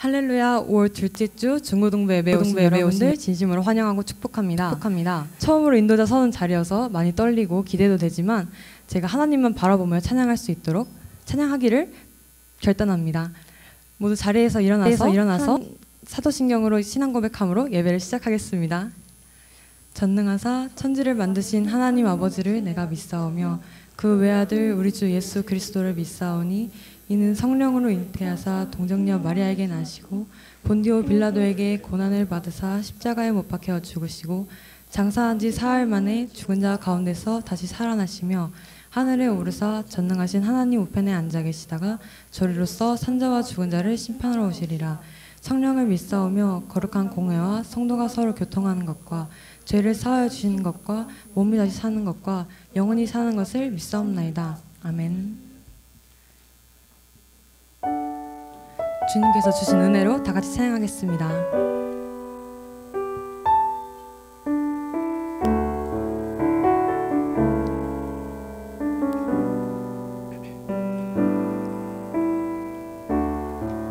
할렐루야 5월 둘째 주 중고등부 예배 오신 여러분들 진심으로 환영하고 축복합니다. 처음으로 인도자 서는 자리여서 많이 떨리고 기대도 되지만 제가 하나님만 바라보며 찬양할 수 있도록 찬양하기를 결단합니다. 모두 자리에서 일어나서 사도신경으로 신앙 고백함으로 예배를 시작하겠습니다. 전능하사 천지를 만드신 하나님 아버지를 내가 믿사오며 그 외아들 우리 주 예수 그리스도를 믿사오니 이는 성령으로 잉태하사 동정녀 마리아에게 나시고 본디오 빌라도에게 고난을 받으사 십자가에 못 박혀 죽으시고 장사한 지 사흘 만에 죽은 자 가운데서 다시 살아나시며 하늘에 오르사 전능하신 하나님 우편에 앉아 계시다가 저리로서 산자와 죽은 자를 심판하러 오시리라. 성령을 믿사오며 거룩한 공회와 성도가 서로 교통하는 것과 죄를 사하여 주시는 것과 몸이 다시 사는 것과 영원히 사는 것을 믿사옵나이다. 아멘. 주님께서 주신 은혜로 다 같이 찬양하겠습니다.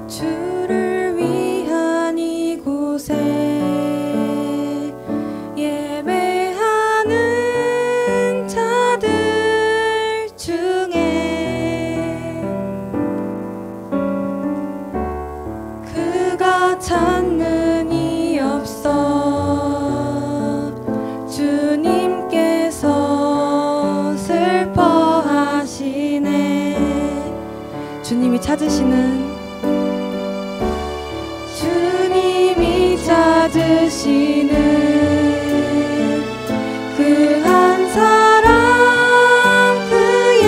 주를 위한 이곳에 예배하는 자들 중에 그가 찾는 이 없어 주님께서 슬퍼하시네. 주님이 찾으시는 그 한 사람 그의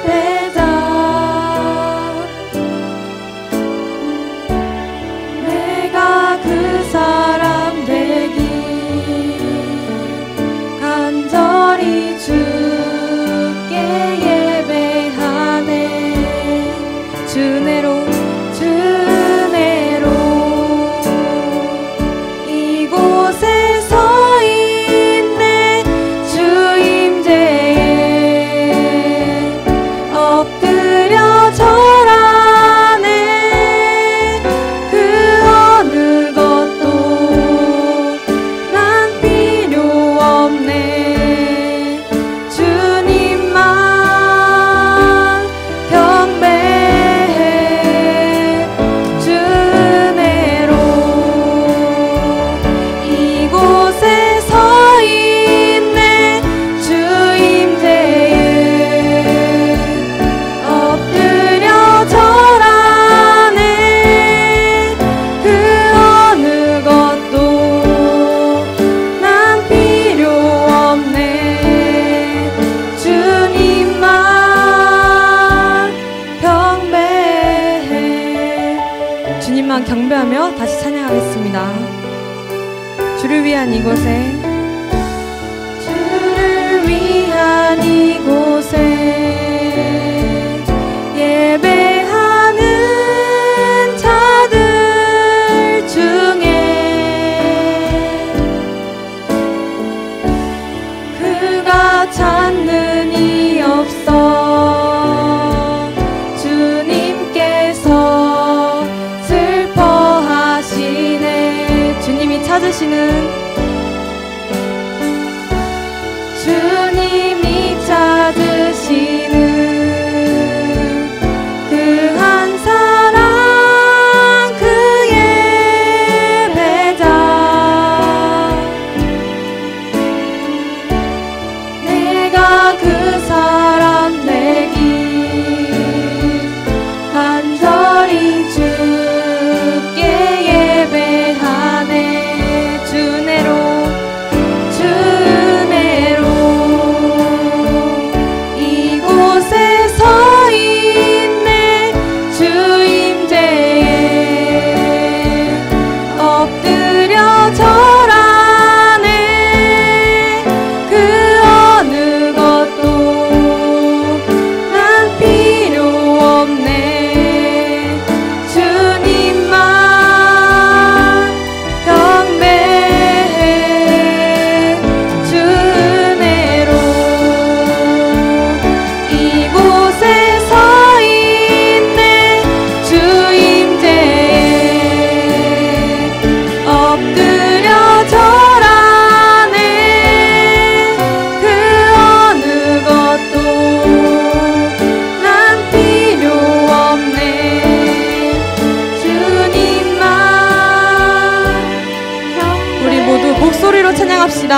배자 내가 그 사람 되기 간절히 주께 예배하네. 주내로 경배하며 다시 찬양하겠습니다. 주를 위한 이곳에 주를 위한 이곳에 예배하는 자들 중에 그가 찾는 이 없어 주님께서 찾으시는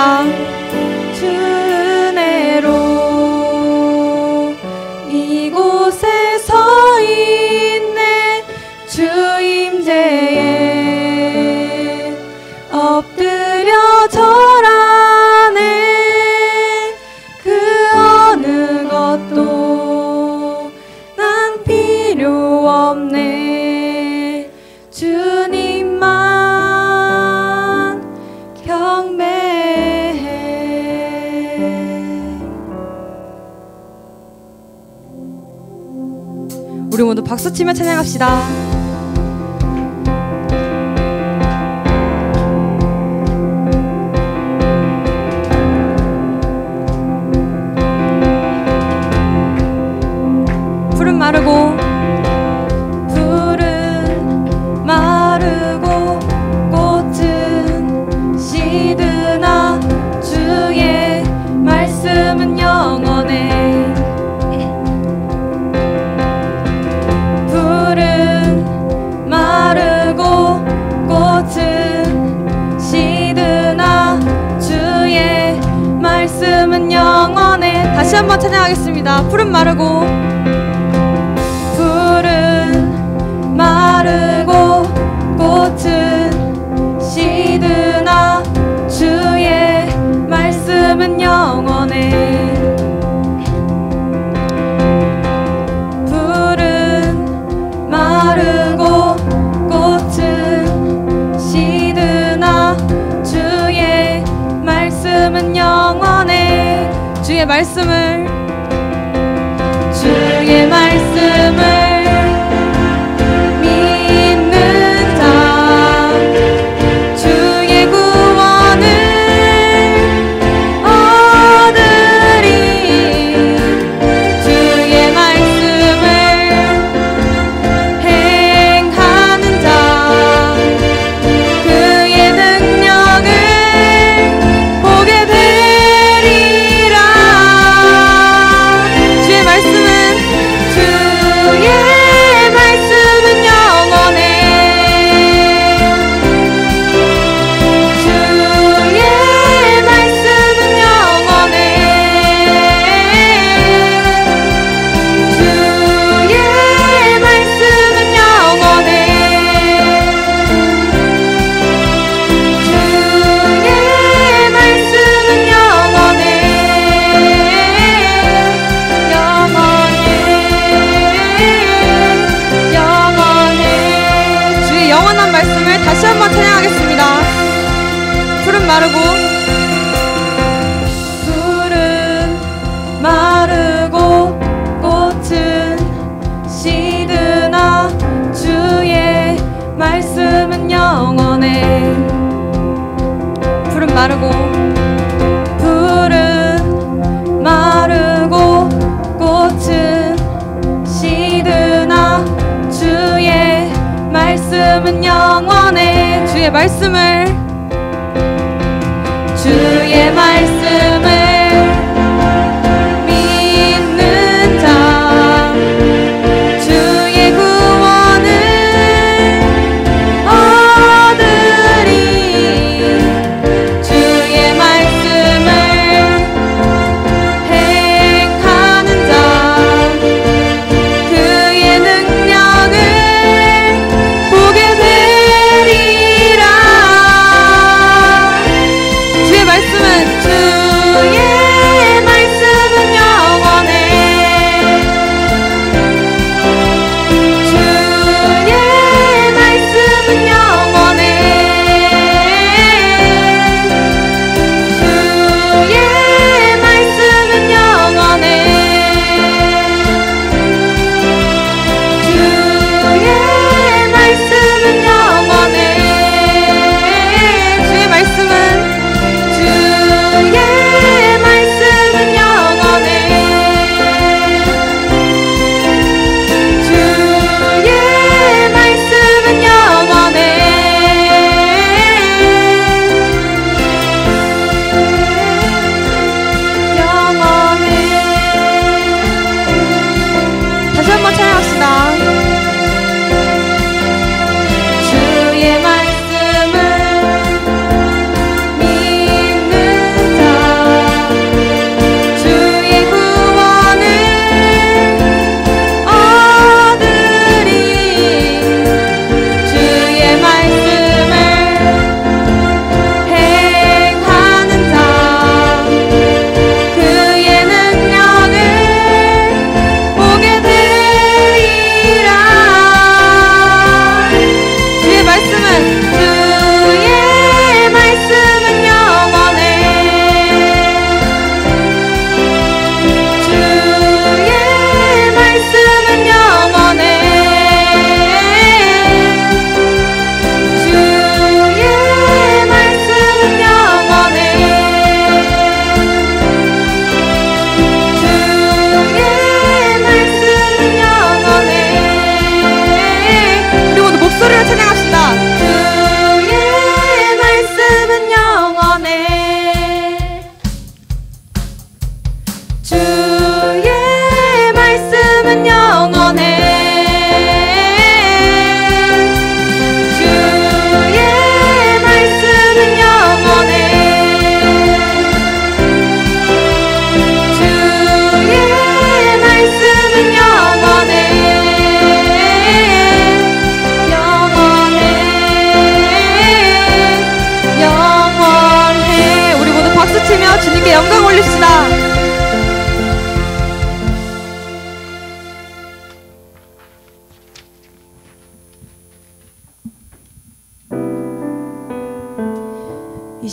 찬양합시다. 주 은혜로 이곳에 서 있네. 주 임재에 엎드려 절하네. 그 어느 것도 난 필요 없네. 주님만 경배해. 우리 모두 박수치며 찬양합시다. 마르고 풀은 마르고 꽃은 시드나 주의 말씀은 영원해. 풀은 마르고 꽃은 시드나 주의 말씀은 영원해. 다시 한번 찬양하겠습니다. 풀은 마르고 마르고 꽃은 시드나 주의 말씀은 영원해. 풀은 마르고 꽃은 시드나 주의 말씀은 영원해. 주의 말씀을 다시 한번 찬양하겠습니다. 풀은 마르고 풀은 마르고 꽃은 시드나 주의 말씀은 영원해. 풀은 마르고 풀은 마르고 꽃은 시드나 주의 말씀은 영원해. 주의 말씀을 믿는 자 주의 구원을 얻으리. 주의 말씀을 행하는 자 그의 능력을 보게 되리라. 주의 말씀은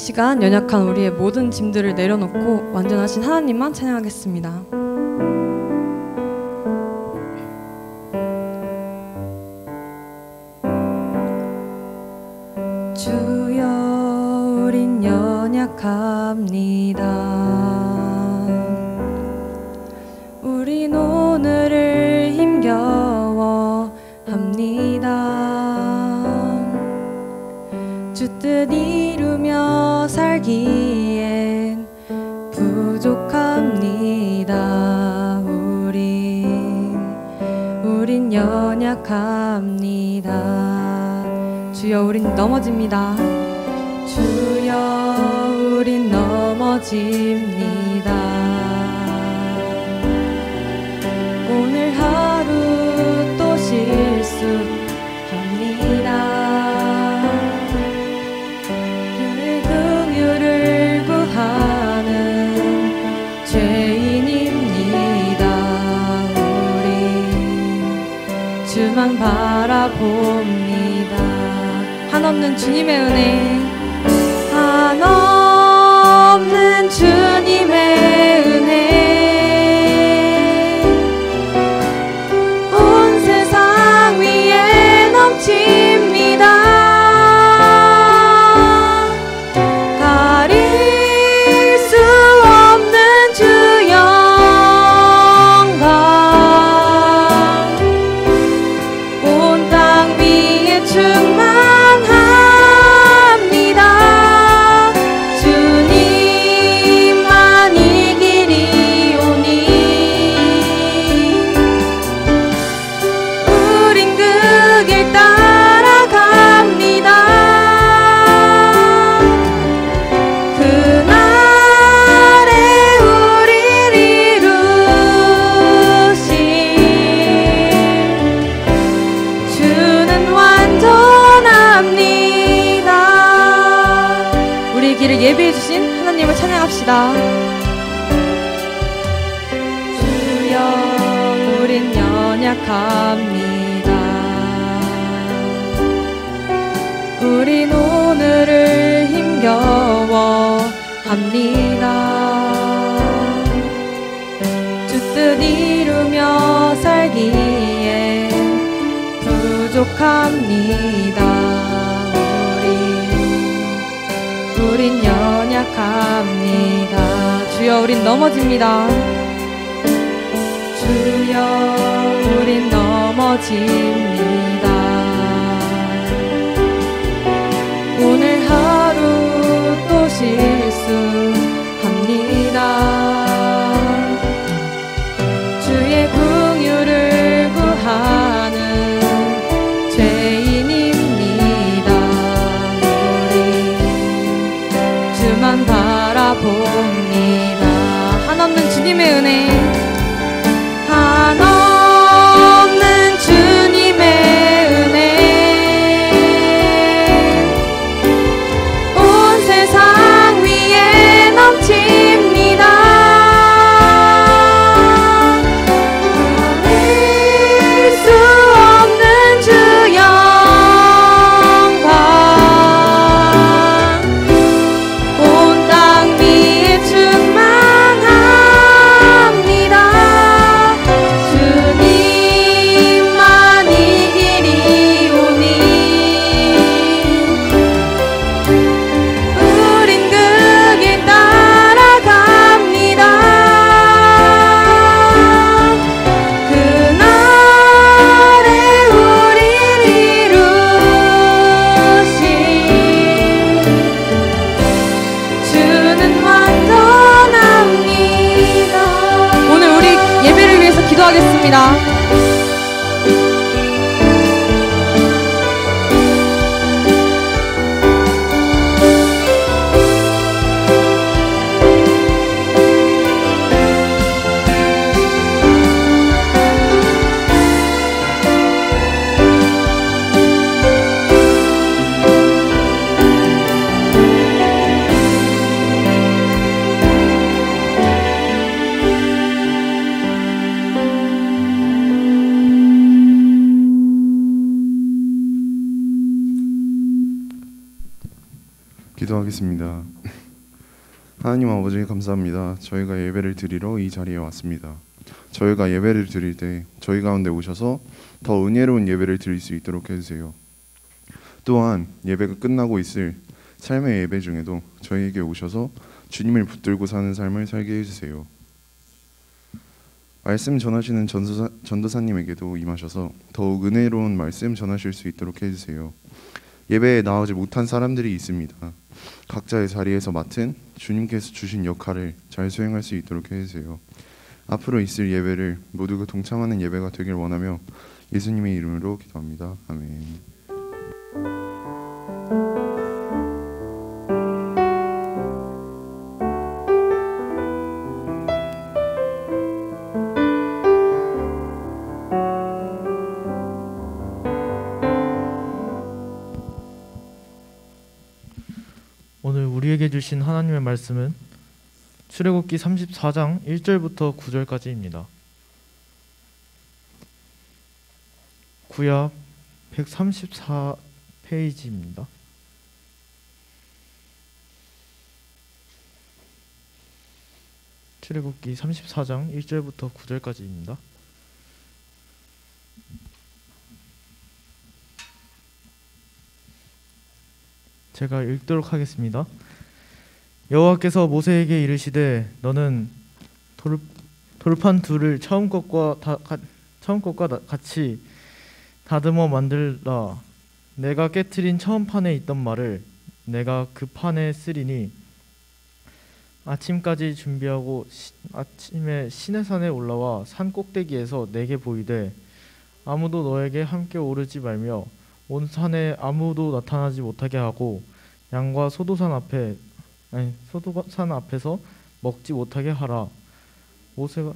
시간 연약한 우리의 모든 짐들을 내려놓고 완전하신 하나님만 찬양하겠습니다. 주여 우린 연약합니다. 우린 오늘을 힘겨워 합니다. 주 뜻 이루며 살기엔 부족합니다. 우린 연약합니다. 주여 우린 넘어집니다. 주여 우린 넘어집니다. 오늘 하루 또 실수합니다. 주의 긍휼을 구하는 죄인입니다. 우리 주만 바라봅니다. 한없는 주님의 은혜, 한없는 주님의 은혜, 온 세상 위에 넘칩니다. 가릴 수 없는 주 영광, 온 땅 위에 충만합니다. 주님만 이 길이 오니 우린 그 길 따라갑니다. 그날에 우릴 이루신 주는 완전합니다. 우리의 길을 예비해 주신 하나님을 찬양합시다. 주여 우린 연약합니다. 우린 오늘을 힘겨워 합니다. 주 뜻 이루며 살기에 부족합니다. 우린 연약합니다. 주여 우린 넘어집니다. 주여 우린 넘어집니다. 오늘 하루 또 실수합니다. 주의 긍휼을 구하는 죄인입니다. 우리 주만 바라봅니다. 한없는 주님의 은혜, 한없는 주님의 은혜, 온 세상 위에 넘칩니다. 가릴 수 없는 주 영광, 온 땅 위에 충만합니다. 주님만 이 길이 오니 우린 그 길 따라갑니다. 그날에 우릴 이루신 주는 완전합니다. 오늘 우리 예배를 위해서 기도하겠습니다. 기도하겠습니다. 하나님 아버지 감사합니다. 저희가 예배를 드리러 이 자리에 왔습니다. 저희가 예배를 드릴 때 저희 가운데 오셔서 더 은혜로운 예배를 드릴 수 있도록 해주세요. 또한 예배가 끝나고 있을 삶의 예배 중에도 저희에게 오셔서 주님을 붙들고 사는 삶을 살게 해주세요. 말씀 전하시는 전도사님에게도 임하셔서 더욱 은혜로운 말씀 전하실 수 있도록 해주세요. 예배에 나오지 못한 사람들이 있습니다. 각자의 자리에서 맡은 주님께서 주신 역할을 잘 수행할 수 있도록 해주세요. 앞으로 있을 예배를 모두가 동참하는 예배가 되길 원하며 예수님의 이름으로 기도합니다. 아멘. 오늘 우리에게 주신 하나님의 말씀은 출애굽기 34장 1절부터 9절까지입니다. 구약 134페이지입니다. 출애굽기 34장 1절부터 9절까지입니다. 제가 읽도록 하겠습니다. 여호와께서 모세에게 이르시되 너는 돌판 둘을 처음 것과 같이 다듬어 만들라. 내가 깨트린 처음 판에 있던 말을 내가 그 판에 쓰리니 아침까지 준비하고 아침에 시내산에 올라와 산 꼭대기에서 내게 보이되 아무도 너에게 함께 오르지 말며 온 산에 아무도 나타나지 못하게 하고 양과 소도산 앞에서 먹지 못하게 하라. 모세가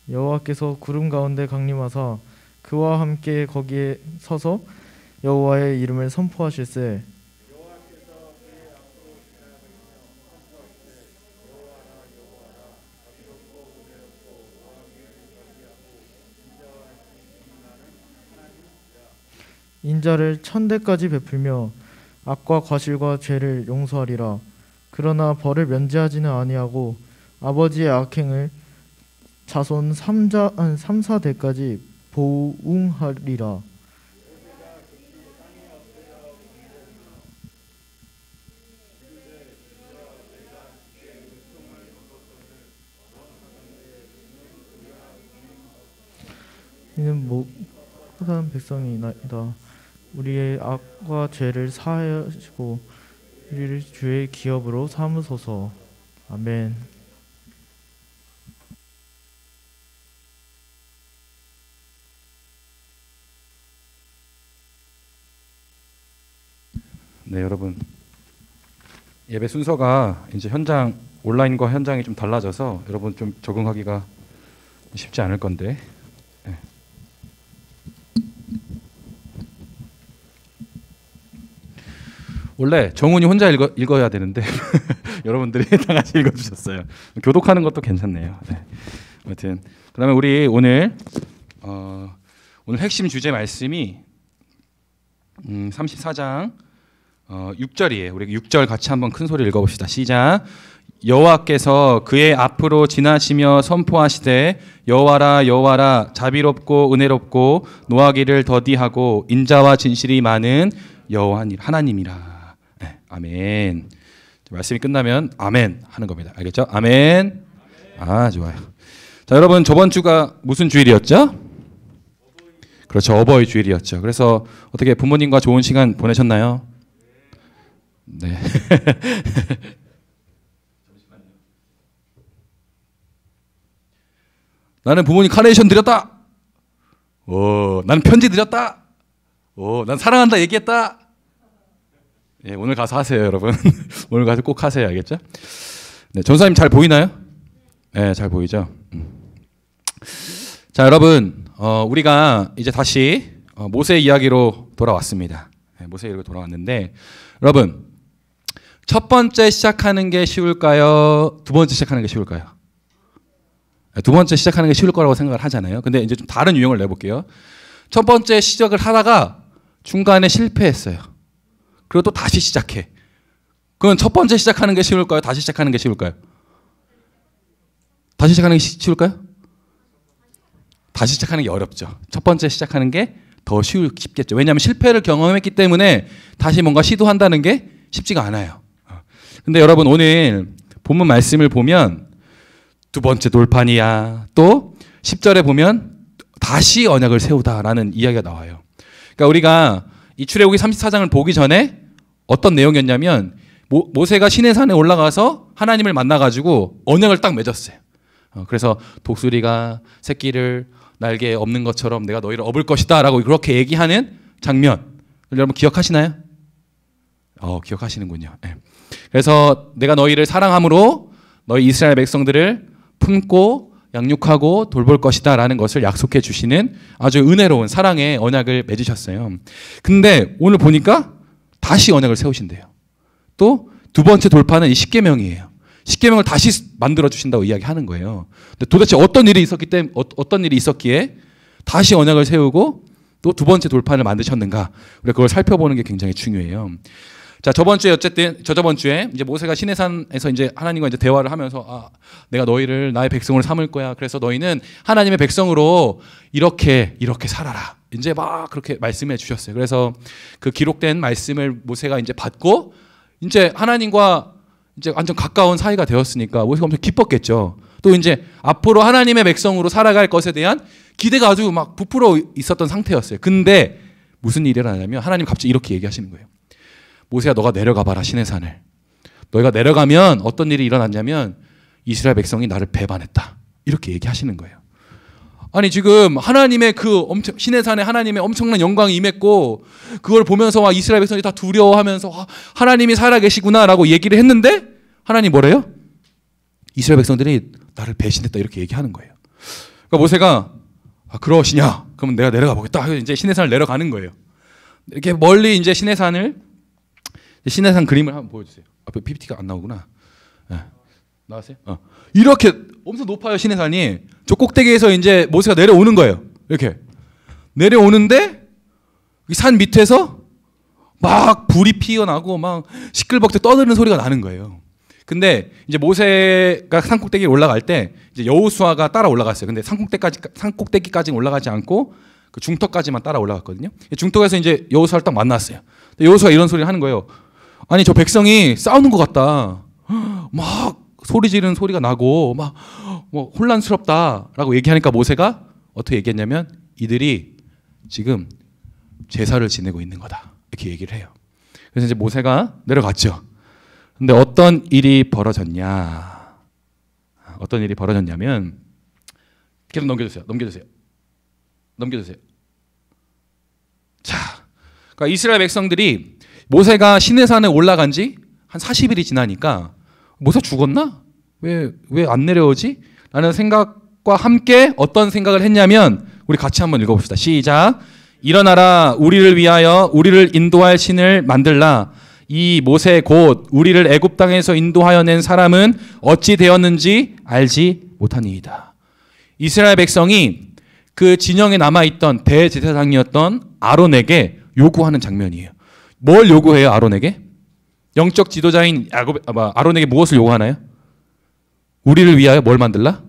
여호와께서 구름 가운데 강림하사 그와 함께 거기에 서서 여호와의 이름을 선포하실세. 인자를 1000대까지 베풀며 악과 과실과 죄를 용서하리라. 그러나 벌을 면제하지는 아니하고 아버지의 악행을 자손 3,4대까지 보응하리라. 이는 모든 백성이나이다. 우리의 악과 죄를 사하시고 우리를 주의 기업으로 삼으소서. 아멘. 네, 여러분, 예배 순서가 이제 온라인과 현장이 좀 달라져서 여러분 좀 적응하기가 쉽지 않을 건데, 네. 원래 정훈이 혼자 읽어야 되는데 여러분들이 다 같이 읽어주셨어요. 교독하는 것도 괜찮네요. 네. 아무튼 그다음에 우리 오늘 핵심 주제 말씀이 34장 6절이에요. 우리 6절 같이 한번 큰 소리 읽어봅시다. 시작. 여호와께서 그의 앞으로 지나시며 선포하시되 여호와라 여호와라 자비롭고 은혜롭고 노하기를 더디하고 인자와 진실이 많은 여호와 하나님이라. 네, 아멘. 말씀이 끝나면 아멘 하는 겁니다. 알겠죠? 아멘. 아, 좋아요. 자, 여러분, 저번 주가 무슨 주일이었죠? 그렇죠, 어버이 주일이었죠. 그래서 어떻게 부모님과 좋은 시간 보내셨나요? 네. 나는 부모님 카네이션 드렸다. 나는 편지 드렸다. 난 사랑한다 얘기했다. 예, 오늘 가서 하세요, 여러분. 오늘 가서 꼭 하세요, 알겠죠? 네, 전사님 잘 보이나요? 네, 잘 보이죠. 자, 여러분, 우리가 이제 다시 모세 이야기로 돌아왔습니다. 네, 모세 이야기로 돌아왔는데, 여러분, 첫 번째 시작하는 게 쉬울까요? 두 번째 시작하는 게 쉬울까요? 두 번째 시작하는 게 쉬울 거라고 생각을 하잖아요. 근데 이제 좀 다른 유형을 내볼게요. 첫 번째 시작을 하다가 중간에 실패했어요. 그리고 또 다시 시작해. 그건 첫 번째 시작하는 게 쉬울까요? 다시 시작하는 게 쉬울까요? 다시 시작하는 게 쉬울까요? 다시 시작하는 게 어렵죠. 첫 번째 시작하는 게 더 쉽겠죠. 왜냐하면 실패를 경험했기 때문에 다시 뭔가 시도한다는 게 쉽지가 않아요. 근데 여러분 오늘 본문 말씀을 보면 두 번째 돌판이야. 또 10절에 보면 다시 언약을 세우다라는 이야기가 나와요. 그러니까 우리가 이 출애굽기 34장을 보기 전에 어떤 내용이었냐면 모세가 시내산에 올라가서 하나님을 만나가지고 언약을 딱 맺었어요. 그래서 독수리가 새끼를 날개 없는 것처럼 내가 너희를 업을 것이다 라고 그렇게 얘기하는 장면 여러분 기억하시나요? 기억하시는군요. 네. 그래서 내가 너희를 사랑함으로 너희 이스라엘 백성들을 품고 양육하고 돌볼 것이다 라는 것을 약속해 주시는 아주 은혜로운 사랑의 언약을 맺으셨어요. 근데 오늘 보니까 다시 언약을 세우신대요. 또 두 번째 돌파는 이 십계명이에요. 십계명을 다시 만들어 주신다고 이야기하는 거예요. 근데 도대체 어떤 일이 있었기에 다시 언약을 세우고 또 두 번째 돌판을 만드셨는가? 우리가 그걸 살펴보는 게 굉장히 중요해요. 자, 저번 주에 이제 모세가 시내산에서 이제 하나님과 이제 대화를 하면서 내가 너희를 나의 백성으로 삼을 거야. 그래서 너희는 하나님의 백성으로 이렇게 살아라. 이제 막 그렇게 말씀해 주셨어요. 그래서 그 기록된 말씀을 모세가 이제 받고 이제 하나님과 이제 완전 가까운 사이가 되었으니까 모세가 엄청 기뻤겠죠. 또 이제 앞으로 하나님의 백성으로 살아갈 것에 대한 기대가 아주 막 부풀어 있었던 상태였어요. 근데 무슨 일이 일어나냐면 하나님 갑자기 이렇게 얘기하시는 거예요. 모세야 너가 내려가 봐라 시내산을. 너희가 내려가면 어떤 일이 일어났냐면 이스라엘 백성이 나를 배반했다. 이렇게 얘기하시는 거예요. 아니 지금 하나님의 그 시내산에 하나님의 엄청난 영광이 임했고 그걸 보면서 이스라엘 백성이 다 두려워하면서 하나님이 살아계시구나라고 얘기를 했는데 하나님 뭐래요? 이스라엘 백성들이 나를 배신했다 이렇게 얘기하는 거예요. 그러니까 모세가 그러시냐? 그럼 내가 내려가 보겠다. 이제 시내산을 내려가는 거예요. 이렇게 멀리 이제 시내산 그림을 한번 보여주세요. 앞에 PPT가 안 나오구나. 네. 나왔어요? 이렇게 엄청 높아요 시내산이. 저 꼭대기에서 이제 모세가 내려오는 거예요. 이렇게 내려오는데 산 밑에서 막 불이 피어나고 막 시끌벅적 떠드는 소리가 나는 거예요. 근데 이제 모세가 산 꼭대기에 올라갈 때 이제 여호수아가 따라 올라갔어요. 근데 산 꼭대기까지는 올라가지 않고 그 중턱까지만 따라 올라갔거든요. 중턱에서 이제 여호수아를 딱 만났어요. 여호수아가 이런 소리를 하는 거예요. 아니 저 백성이 싸우는 것 같다. 막 소리 지르는 소리가 나고 막 뭐 혼란스럽다라고 얘기하니까 모세가 어떻게 얘기했냐면 이들이 지금 제사를 지내고 있는 거다 이렇게 얘기를 해요. 그래서 이제 모세가 내려갔죠. 근데 어떤 일이 벌어졌냐면 계속 넘겨주세요. 자, 그러니까 이스라엘 백성들이 모세가 시내산에 올라간 지 한 40일이 지나니까 모세 죽었나? 왜 안 내려오지? 라는 생각과 함께 어떤 생각을 했냐면 우리 같이 한번 읽어봅시다. 시작. 일어나라 우리를 위하여 우리를 인도할 신을 만들라. 이 모세 곧 우리를 애굽 땅에서 인도하여 낸 사람은 어찌 되었는지 알지 못하니이다. 이스라엘 백성이 그 진영에 남아있던 대제사장이었던 아론에게 요구하는 장면이에요. 뭘 요구해요 아론에게? 영적 지도자인 아론에게 무엇을 요구하나요? 우리를 위하여 뭘 만들라?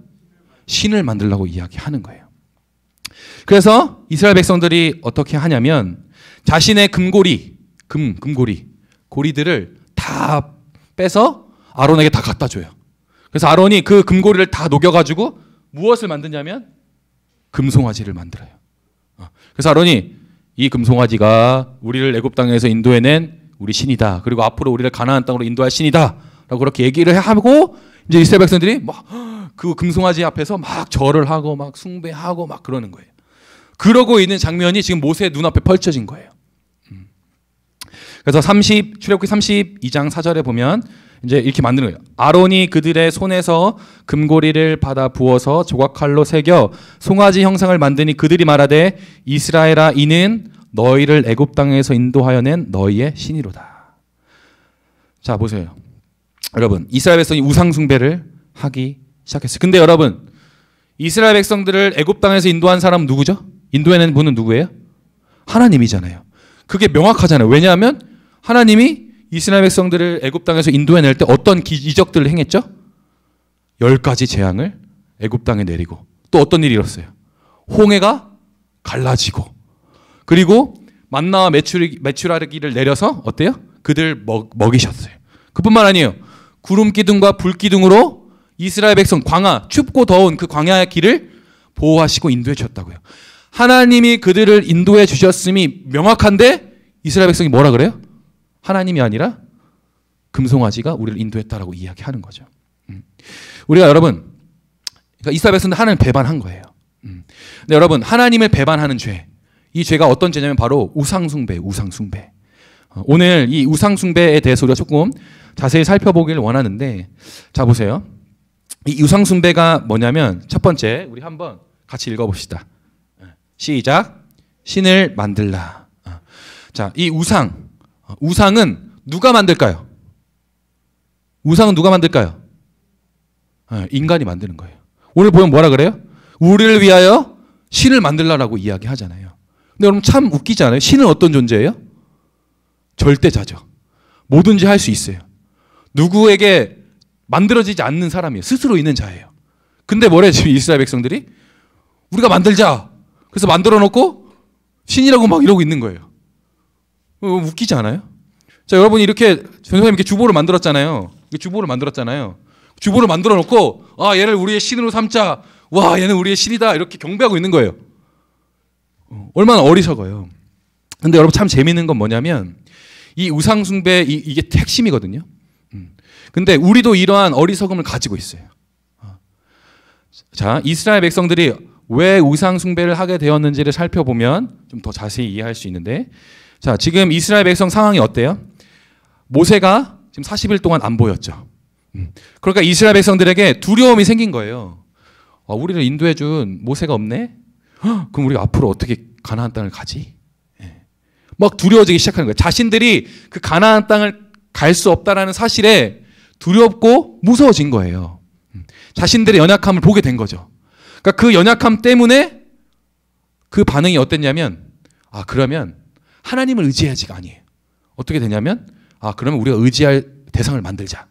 신을 만들라고 이야기하는 거예요. 그래서 이스라엘 백성들이 어떻게 하냐면 자신의 고리들을 다 빼서 아론에게 다 갖다 줘요. 그래서 아론이 그 금고리를 다 녹여가지고 무엇을 만드냐면 금송아지를 만들어요. 그래서 아론이 이 금송아지가 우리를 애굽 땅에서 인도해낸 우리 신이다. 그리고 앞으로 우리를 가나안 땅으로 인도할 신이다. 라고 그렇게 얘기를 하고 이제 이스라엘 백성들이 막 그 금송아지 앞에서 막 절을 하고 막 숭배하고 막 그러는 거예요. 그러고 있는 장면이 지금 모세의 눈앞에 펼쳐진 거예요. 그래서 출애굽기 32장 4절에 보면 이제 이렇게 만드는 거예요. 아론이 그들의 손에서 금고리를 받아 부어서 조각칼로 새겨 송아지 형상을 만드니 그들이 말하되 이스라엘아 이는 너희를 애굽 땅에서 인도하여 낸 너희의 신이로다. 자 보세요. 여러분 이스라엘 백성이 우상 숭배를 하기 시작했어요. 근데 여러분 이스라엘 백성들을 애굽 땅에서 인도한 사람은 누구죠? 인도해낸 분은 누구예요? 하나님이잖아요. 그게 명확하잖아요. 왜냐하면 하나님이 이스라엘 백성들을 애굽 땅에서 인도해낼 때 어떤 이적들을 행했죠? 10가지 재앙을 애굽 땅에 내리고 또 어떤 일이 일었어요? 홍해가 갈라지고 그리고 만나와 메추라기를 내려서 어때요? 그들 먹이셨어요. 그뿐만 아니에요. 구름 기둥과 불 기둥으로 이스라엘 백성 광야, 춥고 더운 그 광야의 길을 보호하시고 인도해 주셨다고요. 하나님이 그들을 인도해 주셨음이 명확한데 이스라엘 백성이 뭐라 그래요? 하나님이 아니라 금송아지가 우리를 인도했다라고 이야기하는 거죠. 우리가 여러분, 그러니까 이스라엘 백성들 하나님을 배반한 거예요. 근데 여러분, 하나님을 배반하는 죄, 이 죄가 어떤 죄냐면 바로 우상숭배예요. 우상숭배. 오늘 이 우상숭배에 대해서 우리가 조금 자세히 살펴보기를 원하는데, 자 보세요. 이 우상숭배가 뭐냐면 첫 번째, 우리 한번 같이 읽어봅시다. 시작. 신을 만들라. 자, 이 우상은 누가 만들까요? 우상은 누가 만들까요? 인간이 만드는 거예요. 오늘 보면 뭐라 그래요? 우리를 위하여 신을 만들라라고 이야기하잖아요. 근데 여러분 참 웃기지 않아요? 신은 어떤 존재예요? 절대자죠. 뭐든지 할 수 있어요. 누구에게 만들어지지 않는 사람이에요. 스스로 있는 자예요. 근데 뭐래 지금 이스라엘 백성들이? 우리가 만들자. 그래서 만들어 놓고 신이라고 막 이러고 있는 거예요. 웃기지 않아요? 자, 여러분이 이렇게 전도사님 이렇게 주보를 만들었잖아요. 주보를 만들어 놓고 얘를 우리의 신으로 삼자. 와, 얘는 우리의 신이다. 이렇게 경배하고 있는 거예요. 얼마나 어리석어요. 근데 여러분 참 재미있는 건 뭐냐면 이 우상숭배 이게 핵심이거든요. 근데 우리도 이러한 어리석음을 가지고 있어요. 자, 이스라엘 백성들이 왜 우상숭배를 하게 되었는지를 살펴보면 좀 더 자세히 이해할 수 있는데, 자, 지금 이스라엘 백성 상황이 어때요? 모세가 지금 40일 동안 안 보였죠. 그러니까 이스라엘 백성들에게 두려움이 생긴 거예요. 우리를 인도해준 모세가 없네? 그럼 우리가 앞으로 어떻게 가나안 땅을 가지? 막 두려워지기 시작하는 거예요. 자신들이 그 가나안 땅을 갈 수 없다라는 사실에 두렵고 무서워진 거예요. 자신들의 연약함을 보게 된 거죠. 그러니까 그 연약함 때문에 그 반응이 어땠냐면, 그러면 하나님을 의지해야지가 아니에요. 어떻게 되냐면, 그러면 우리가 의지할 대상을 만들자.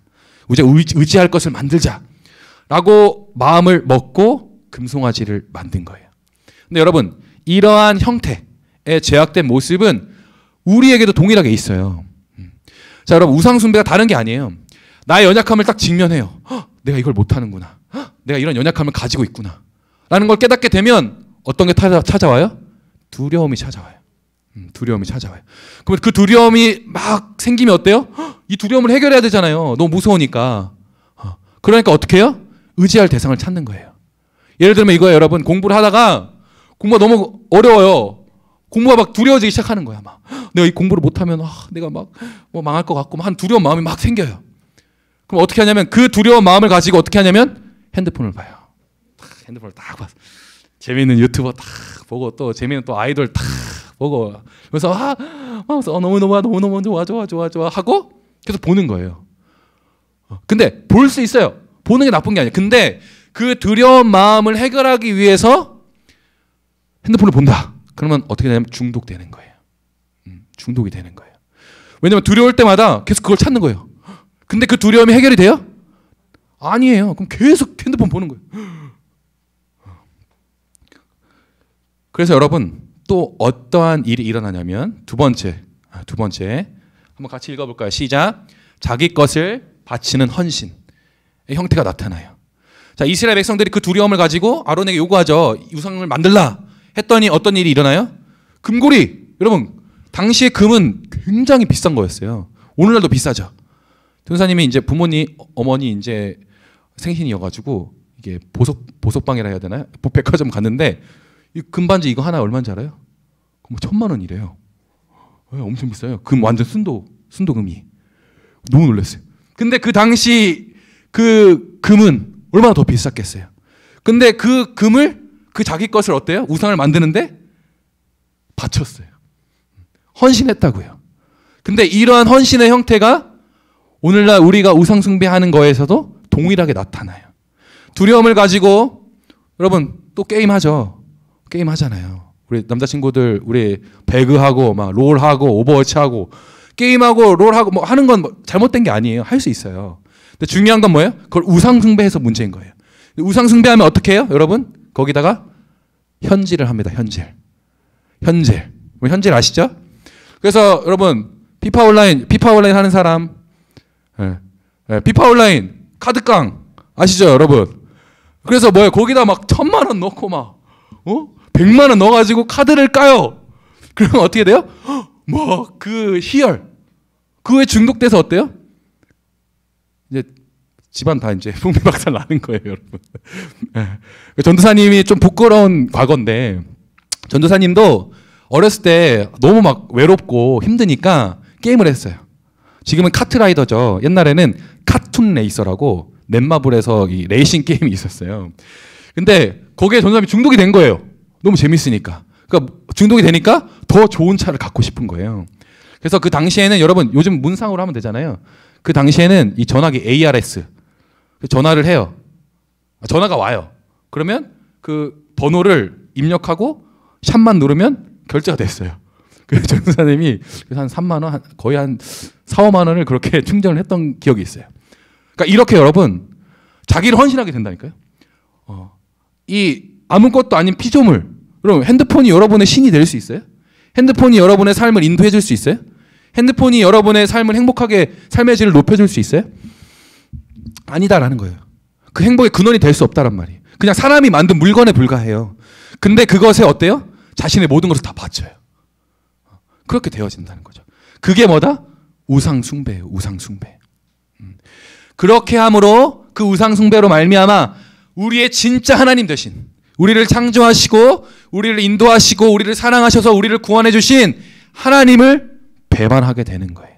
우리가 의지할 것을 만들자. 라고 마음을 먹고 금송아지를 만든 거예요. 근데 여러분, 이러한 형태의 죄악된 모습은 우리에게도 동일하게 있어요. 자, 여러분, 우상숭배가 다른 게 아니에요. 나의 연약함을 딱 직면해요. 내가 이걸 못하는구나. 내가 이런 연약함을 가지고 있구나. 라는 걸 깨닫게 되면 어떤 게 찾아와요? 두려움이 찾아와요. 두려움이 찾아와요. 그러면 그 두려움이 막 생기면 어때요? 이 두려움을 해결해야 되잖아요. 너무 무서우니까. 그러니까 어떻게 해요? 의지할 대상을 찾는 거예요. 예를 들면 이거예요, 여러분. 공부를 하다가 공부가 너무 어려워요. 공부가 막 두려워지기 시작하는 거야. 막 내가 이 공부를 못하면 내가 막 뭐 망할 것 같고 한 두려운 마음이 막 생겨요. 그럼 어떻게 하냐면 그 두려운 마음을 가지고 어떻게 하냐면 핸드폰을 봐요. 핸드폰을 딱 봐. 재미있는 유튜버 딱 보고 또 재미있는 또 아이돌 딱 보고 그래서 너무 좋아 하고 계속 보는 거예요. 근데 볼 수 있어요. 보는 게 나쁜 게 아니에요. 근데 그 두려운 마음을 해결하기 위해서 핸드폰을 본다. 그러면 어떻게 되냐면 중독되는 거예요. 중독이 되는 거예요. 왜냐면 두려울 때마다 계속 그걸 찾는 거예요. 근데 그 두려움이 해결이 돼요? 아니에요. 그럼 계속 핸드폰 보는 거예요. 그래서 여러분 또 어떠한 일이 일어나냐면 두 번째 한번 같이 읽어볼까요? 시작. 자기 것을 바치는 헌신의 형태가 나타나요. 자, 이스라엘 백성들이 그 두려움을 가지고 아론에게 요구하죠. 우상을 만들라 했더니 어떤 일이 일어나요? 금고리. 여러분 당시에 금은 굉장히 비싼 거였어요. 오늘날도 비싸죠. 전사님이 이제 부모님 어머니 이제 생신이어가지고 이게 보석방이라 해야 되나요? 백화점 갔는데 이 금반지 이거 하나 얼마인지 알아요? 뭐 1,000만 원이래요. 엄청 비싸요. 금 완전 순도금이. 너무 놀랐어요. 근데 그 당시 그 금은 얼마나 더 비쌌겠어요. 근데 그 금을 그 자기 것을 어때요? 우상을 만드는데 바쳤어요. 헌신했다고요. 근데 이러한 헌신의 형태가 오늘날 우리가 우상 숭배하는 거에서도 동일하게 나타나요. 두려움을 가지고 여러분 또 게임 하죠. 게임 하잖아요. 우리 남자친구들 우리 배그하고 막 롤하고 오버워치하고 게임하고 롤하고 뭐 하는 건 뭐 잘못된 게 아니에요. 할 수 있어요. 근데 중요한 건 뭐예요? 그걸 우상숭배해서 문제인 거예요. 우상숭배하면 어떻게 해요? 여러분 거기다가 현질을 합니다. 현질. 뭐 현질 아시죠? 그래서 여러분 피파 온라인 하는 사람, 피파 온라인 카드깡 아시죠, 여러분? 그래서 뭐예요? 거기다 막 1,000만 원 넣고 막 100만 원 넣어가지고 카드를 까요. 그러면 어떻게 돼요? 뭐 그 희열, 그에 중독돼서 어때요? 이제 집안 다 이제 풍비박살 나는 거예요, 여러분. 전도사님이 좀 부끄러운 과거인데 전도사님도 어렸을 때 너무 막 외롭고 힘드니까 게임을 했어요. 지금은 카트라이더죠. 옛날에는 카툰 레이서라고 넷마블에서 이 레이싱 게임이 있었어요. 근데 거기에 전도사님이 중독이 된 거예요. 너무 재밌으니까. 그러니까 중독이 되니까 더 좋은 차를 갖고 싶은 거예요. 그래서 그 당시에는 여러분 요즘 문상으로 하면 되잖아요. 그 당시에는 이 전화기 ARS 전화를 해요. 전화가 와요. 그러면 그 번호를 입력하고 샵만 누르면 결제가 됐어요. 그래서 전도사님이 한 3만 원, 거의 한 4, 5만 원을 그렇게 충전을 했던 기억이 있어요. 그러니까 이렇게 여러분 자기를 헌신하게 된다니까요. 이 아무것도 아닌 피조물, 여러분 핸드폰이 여러분의 신이 될 수 있어요? 핸드폰이 여러분의 삶을 인도해 줄 수 있어요? 핸드폰이 여러분의 삶을 행복하게 삶의 질을 높여줄 수 있어요? 아니다라는 거예요. 그 행복의 근원이 될 수 없다란 말이에요. 그냥 사람이 만든 물건에 불과해요. 근데 그것에 어때요? 자신의 모든 것을 다 바쳐요. 그렇게 되어진다는 거죠. 그게 뭐다? 우상숭배예요. 우상숭배. 그렇게 함으로 그 우상숭배로 말미암아 우리의 진짜 하나님 되신, 우리를 창조하시고 우리를 인도하시고 우리를 사랑하셔서 우리를 구원해 주신 하나님을 배반하게 되는 거예요.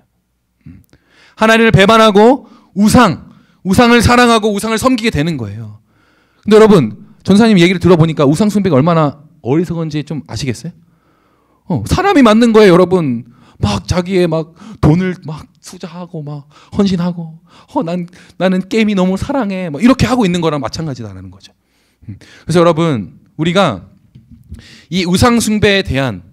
하나님을 배반하고 우상을 사랑하고 우상을 섬기게 되는 거예요. 근데 여러분 전사님 얘기를 들어보니까 우상숭배가 얼마나 어리석은지 좀 아시겠어요? 사람이 만든 거예요, 여러분. 막 자기의 막 돈을 막 투자하고 막 헌신하고 나는 게임이 너무 사랑해 막 이렇게 하고 있는 거랑 마찬가지다라는 거죠. 그래서 여러분 우리가 이 우상숭배에 대한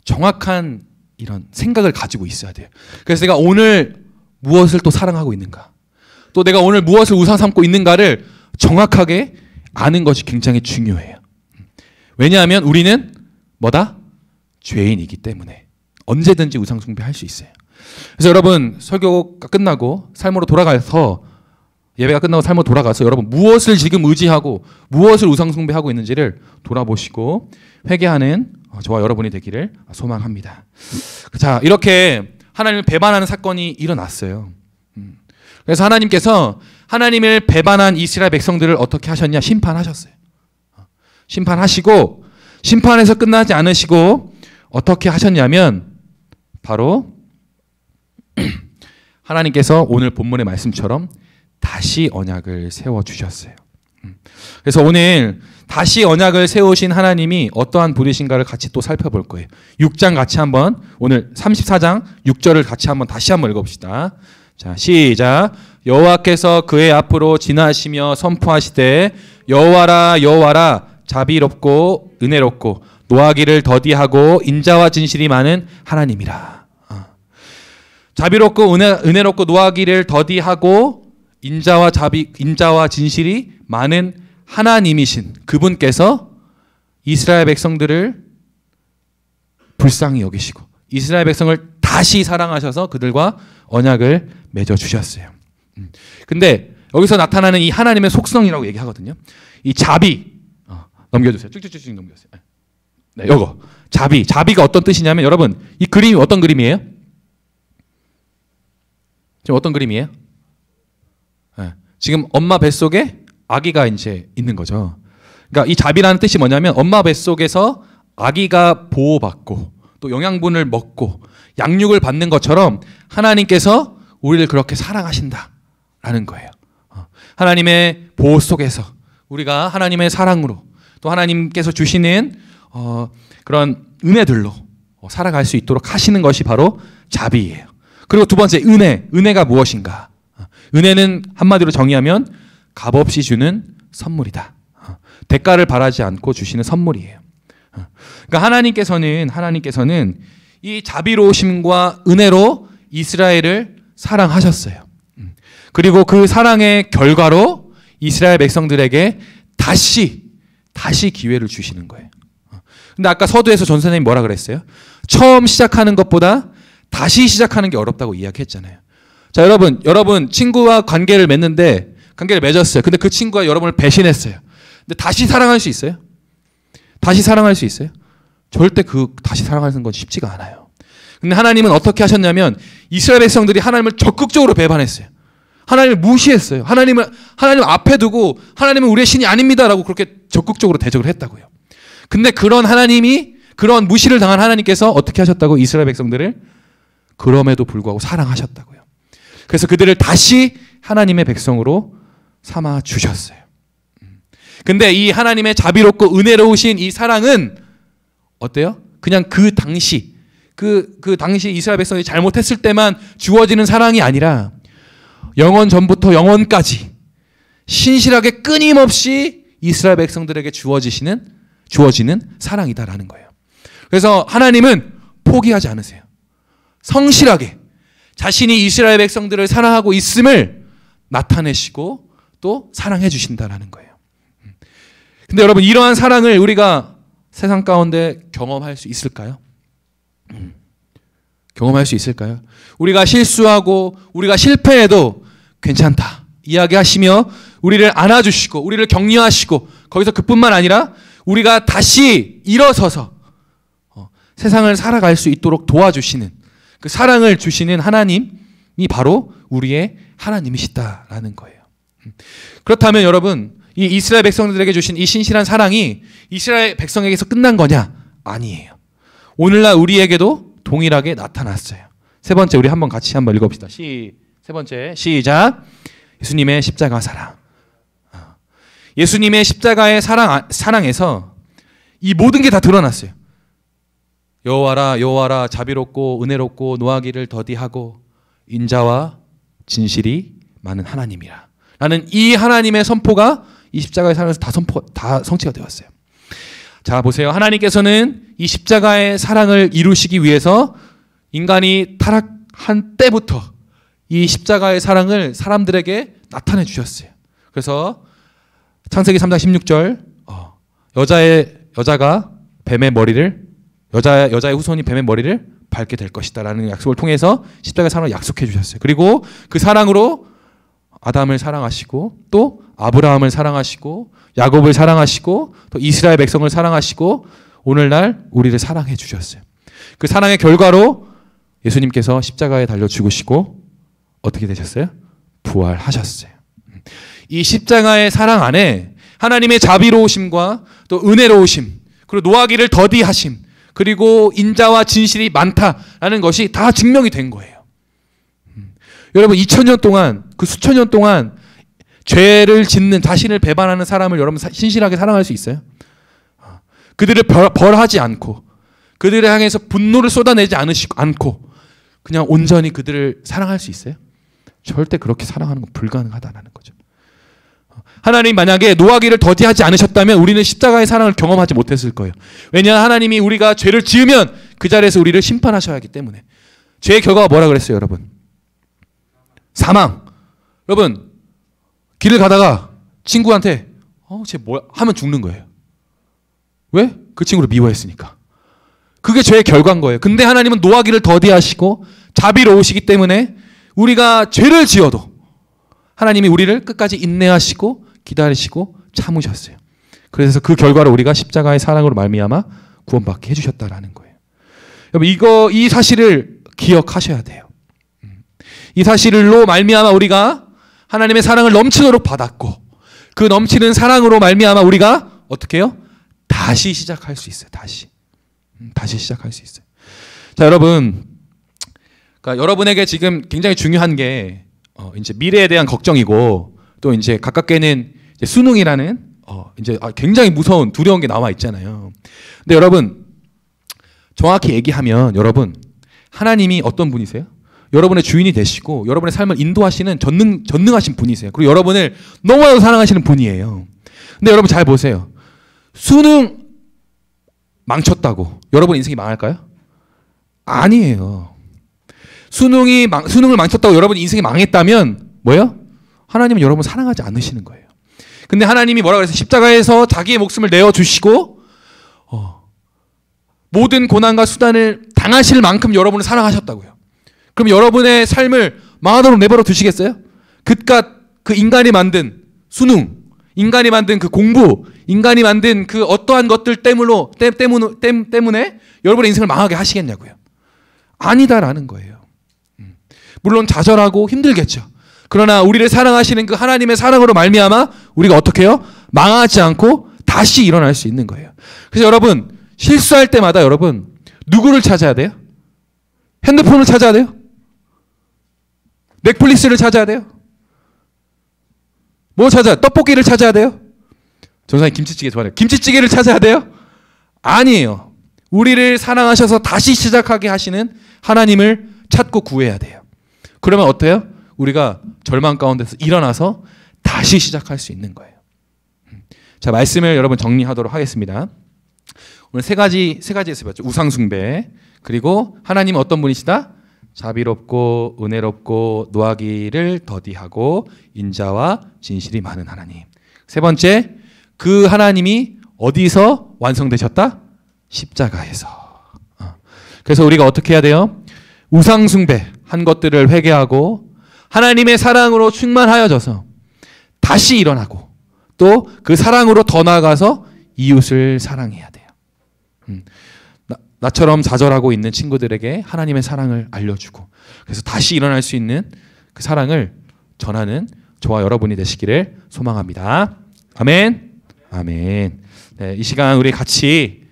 정확한 이런 생각을 가지고 있어야 돼요. 그래서 내가 오늘 무엇을 또 사랑하고 있는가, 또 내가 오늘 무엇을 우상 삼고 있는가를 정확하게 아는 것이 굉장히 중요해요. 왜냐하면 우리는 뭐다? 죄인이기 때문에 언제든지 우상숭배할 수 있어요. 그래서 여러분 설교가 끝나고 삶으로 돌아가서, 예배가 끝나고 삶으로 돌아가서 여러분 무엇을 지금 의지하고 무엇을 우상숭배하고 있는지를 돌아보시고 회개하는 저와 여러분이 되기를 소망합니다. 자, 이렇게 하나님을 배반하는 사건이 일어났어요. 그래서 하나님께서 하나님을 배반한 이스라엘 백성들을 어떻게 하셨냐? 심판하셨어요. 심판하시고, 심판에서 끝나지 않으시고 어떻게 하셨냐면 바로 하나님께서 오늘 본문의 말씀처럼 다시 언약을 세워주셨어요. 그래서 오늘 다시 언약을 세우신 하나님이 어떠한 분이신가를 같이 또 살펴볼 거예요. 6장 같이 한번, 오늘 34장 6절을 같이 한번 다시 한번 읽어봅시다. 자, 시작. 여호와께서 그의 앞으로 지나시며 선포하시되 여호와라 여호와라 자비롭고 은혜롭고 노하기를 더디하고 인자와 진실이 많은 하나님이라. 자비롭고 은혜롭고 노하기를 더디하고 인자와 진실이 많은 하나님이신 그분께서 이스라엘 백성들을 불쌍히 여기시고 이스라엘 백성을 다시 사랑하셔서 그들과 언약을 맺어 주셨어요. 근데 여기서 나타나는 이 하나님의 속성이라고 얘기하거든요. 이 자비, 넘겨주세요. 쭉쭉쭉 넘겨주세요. 네, 이거 자비가 어떤 뜻이냐면 여러분 이 그림이 어떤 그림이에요? 지금 어떤 그림이에요? 네, 지금 엄마 뱃속에 아기가 이제 있는 거죠. 그러니까 이 자비라는 뜻이 뭐냐면 엄마 뱃속에서 아기가 보호받고 또 영양분을 먹고 양육을 받는 것처럼 하나님께서 우리를 그렇게 사랑하신다라는 거예요. 하나님의 보호 속에서 우리가 하나님의 사랑으로 또 하나님께서 주시는 그런 은혜들로 살아갈 수 있도록 하시는 것이 바로 자비예요. 그리고 두 번째 은혜가 무엇인가? 은혜는 한마디로 정의하면 값없이 주는 선물이다. 대가를 바라지 않고 주시는 선물이에요. 그러니까 하나님께서는 이 자비로우심과 은혜로 이스라엘을 사랑하셨어요. 그리고 그 사랑의 결과로 이스라엘 백성들에게 다시 기회를 주시는 거예요. 근데 아까 서두에서 전 선생님이 뭐라 그랬어요? 처음 시작하는 것보다 다시 시작하는 게 어렵다고 이야기했잖아요. 자, 여러분 친구와 관계를 맺었어요. 근데 그 친구가 여러분을 배신했어요. 근데 다시 사랑할 수 있어요? 다시 사랑할 수 있어요? 절대 다시 사랑하는 건 쉽지가 않아요. 근데 하나님은 어떻게 하셨냐면 이스라엘 백성들이 하나님을 적극적으로 배반했어요. 하나님을 무시했어요. 하나님 앞에 두고 하나님은 우리의 신이 아닙니다라고 그렇게 적극적으로 대적을 했다고요. 근데 그런 무시를 당한 하나님께서 어떻게 하셨다고? 이스라엘 백성들을 그럼에도 불구하고 사랑하셨다고요. 그래서 그들을 다시 하나님의 백성으로 삼아 주셨어요. 근데 이 하나님의 자비롭고 은혜로우신 이 사랑은 어때요? 그냥 그 당시 이스라엘 백성이 잘못했을 때만 주어지는 사랑이 아니라 영원 전부터 영원까지 신실하게 끊임없이 이스라엘 백성들에게 주어지는 사랑이다라는 거예요. 그래서 하나님은 포기하지 않으세요. 성실하게 자신이 이스라엘 백성들을 사랑하고 있음을 나타내시고 또 사랑해 주신다라는 거예요. 근데 여러분, 이러한 사랑을 우리가 세상 가운데 경험할 수 있을까요? 경험할 수 있을까요? 우리가 실수하고 우리가 실패해도 괜찮다 이야기하시며 우리를 안아주시고 우리를 격려하시고, 거기서 그뿐만 아니라 우리가 다시 일어서서 세상을 살아갈 수 있도록 도와주시는, 그 사랑을 주시는 하나님이 바로 우리의 하나님이시다라는 거예요. 그렇다면 여러분, 이 이스라엘 백성들에게 주신 이 신실한 사랑이 이스라엘 백성에게서 끝난 거냐? 아니에요. 오늘날 우리에게도 동일하게 나타났어요. 세 번째, 우리 같이 한번 읽어봅시다. 세 번째, 시작. 예수님의 십자가 사랑. 예수님의 십자가의 사랑에서 이 모든 게 다 드러났어요. 여호와라 여호와라 자비롭고 은혜롭고 노하기를 더디하고 인자와 진실이 많은 하나님이라. 라는 이 하나님의 선포가 이 십자가의 사랑에서 다 성취가 되었어요. 자, 보세요. 하나님께서는 이 십자가의 사랑을 이루시기 위해서 인간이 타락한 때부터 이 십자가의 사랑을 사람들에게 나타내 주셨어요. 그래서 창세기 3장 16절 여자가 뱀의 머리를 여자의 후손이 뱀의 머리를 밟게 될 것이다라는 약속을 통해서 십자가의 사랑을 약속해 주셨어요. 그리고 그 사랑으로 아담을 사랑하시고 또 아브라함을 사랑하시고 야곱을 사랑하시고 또 이스라엘 백성을 사랑하시고 오늘날 우리를 사랑해 주셨어요. 그 사랑의 결과로 예수님께서 십자가에 달려 죽으시고 어떻게 되셨어요? 부활하셨어요. 이 십자가의 사랑 안에 하나님의 자비로우심과 또 은혜로우심, 그리고 노하기를 더디하심, 그리고 인자와 진실이 많다라는 것이 다 증명이 된 거예요. 여러분, 2000년 동안, 그 수천 년 동안 죄를 짓는, 자신을 배반하는 사람을 여러분 신실하게 사랑할 수 있어요? 그들을 벌하지 않고 그들을 향해서 분노를 쏟아내지 않고 그냥 온전히 그들을 사랑할 수 있어요? 절대 그렇게 사랑하는 건 불가능하다는 거죠. 하나님 만약에 노하기를 더디하지 않으셨다면 우리는 십자가의 사랑을 경험하지 못했을 거예요. 왜냐하면 하나님이 우리가 죄를 지으면 그 자리에서 우리를 심판하셔야 하기 때문에. 죄의 결과가 뭐라 그랬어요, 여러분? 사망. 여러분, 길을 가다가 친구한테 쟤 뭐야? 하면 죽는 거예요. 왜? 그 친구를 미워했으니까. 그게 죄의 결과인 거예요. 근데 하나님은 노하기를 더디하시고 자비로우시기 때문에 우리가 죄를 지어도 하나님이 우리를 끝까지 인내하시고 기다리시고 참으셨어요. 그래서 그 결과로 우리가 십자가의 사랑으로 말미암아 구원받게 해주셨다라는 거예요. 여러분, 이 사실을 기억하셔야 돼요. 이 사실로 말미암아 우리가 하나님의 사랑을 넘치도록 받았고, 그 넘치는 사랑으로 말미암아 우리가 어떻게 해요? 다시 시작할 수 있어요. 다시 시작할 수 있어요. 자, 여러분, 그러니까 여러분에게 지금 굉장히 중요한 게 이제 미래에 대한 걱정이고, 또 이제 가깝게는 이제 수능이라는 이제 굉장히 무서운 두려운 게 나와 있잖아요. 근데 여러분, 정확히 얘기하면 여러분, 하나님이 어떤 분이세요? 여러분의 주인이 되시고 여러분의 삶을 인도하시는 전능하신 분이세요. 그리고 여러분을 너무나도 사랑하시는 분이에요. 근데 여러분 잘 보세요. 수능 망쳤다고 여러분 인생이 망할까요? 아니에요. 수능을 망쳤다고 여러분 인생이 망했다면 뭐예요? 하나님은 여러분 사랑하지 않으시는 거예요. 근데 하나님이 뭐라 그랬어요? 십자가에서 자기의 목숨을 내어주시고 모든 고난과 수단을 당하실 만큼 여러분을 사랑하셨다고요. 그럼 여러분의 삶을 망하도록 내버려 두시겠어요? 그깟 그 인간이 만든 수능, 인간이 만든 그 공부, 인간이 만든 그 어떠한 것들 때문에 여러분의 인생을 망하게 하시겠냐고요. 아니다라는 거예요. 물론 좌절하고 힘들겠죠. 그러나 우리를 사랑하시는 그 하나님의 사랑으로 말미암아 우리가 어떻게 해요? 망하지 않고 다시 일어날 수 있는 거예요. 그래서 여러분 실수할 때마다 여러분 누구를 찾아야 돼요? 핸드폰을 찾아야 돼요? 넷플릭스를 찾아야 돼요? 뭐 찾아야 돼요? 떡볶이를 찾아야 돼요? 전사님 김치찌개 좋아해요. 김치찌개를 찾아야 돼요? 아니에요. 우리를 사랑하셔서 다시 시작하게 하시는 하나님을 찾고 구해야 돼요. 그러면 어때요? 우리가 절망 가운데서 일어나서 다시 시작할 수 있는 거예요. 자, 말씀을 여러분 정리하도록 하겠습니다. 오늘 세 가지에서 봤죠. 우상숭배, 그리고 하나님은 어떤 분이시다? 자비롭고 은혜롭고 노하기를 더디하고 인자와 진실이 많은 하나님. 세 번째, 그 하나님이 어디서 완성되셨다? 십자가에서. 그래서 우리가 어떻게 해야 돼요? 우상숭배 한 것들을 회개하고 하나님의 사랑으로 충만하여져서 다시 일어나고 또 그 사랑으로 더 나아가서 이웃을 사랑해야 돼요. 나처럼 좌절하고 있는 친구들에게 하나님의 사랑을 알려주고 그래서 다시 일어날 수 있는 그 사랑을 전하는 저와 여러분이 되시기를 소망합니다. 아멘. 아멘. 네, 이 시간 우리 같이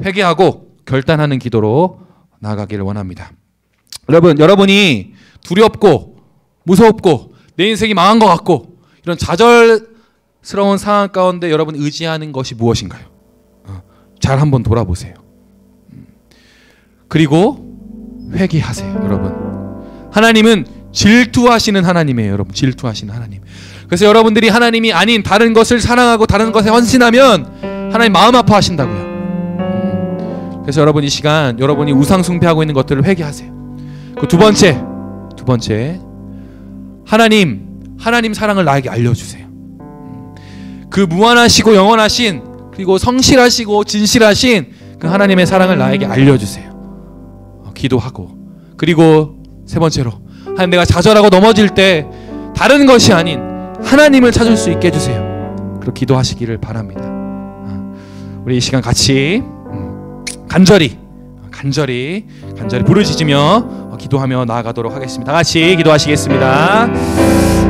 회개하고 결단하는 기도로 나아가기를 원합니다. 여러분이 두렵고 무섭고 내 인생이 망한 것 같고 이런 좌절스러운 상황 가운데 여러분 의지하는 것이 무엇인가요? 잘 한번 돌아보세요. 그리고 회개하세요. 여러분 하나님은 질투하시는 하나님이에요. 여러분 질투하시는 하나님. 그래서 여러분들이 하나님이 아닌 다른 것을 사랑하고 다른 것에 헌신하면 하나님 마음 아파하신다고요. 그래서 여러분 이 시간 여러분이 우상 숭배하고 있는 것들을 회개하세요. 그 두 번째 하나님 사랑을 나에게 알려주세요. 그 무한하시고 영원하신 그리고 성실하시고 진실하신 그 하나님의 사랑을 나에게 알려주세요. 기도하고 그리고 세 번째로 하나님 내가 좌절하고 넘어질 때 다른 것이 아닌 하나님을 찾을 수 있게 해주세요. 그리고 기도하시기를 바랍니다. 우리 이 시간 같이 간절히 부르짖으며 기도하며 나아가도록 하겠습니다. 다 같이 기도하시겠습니다.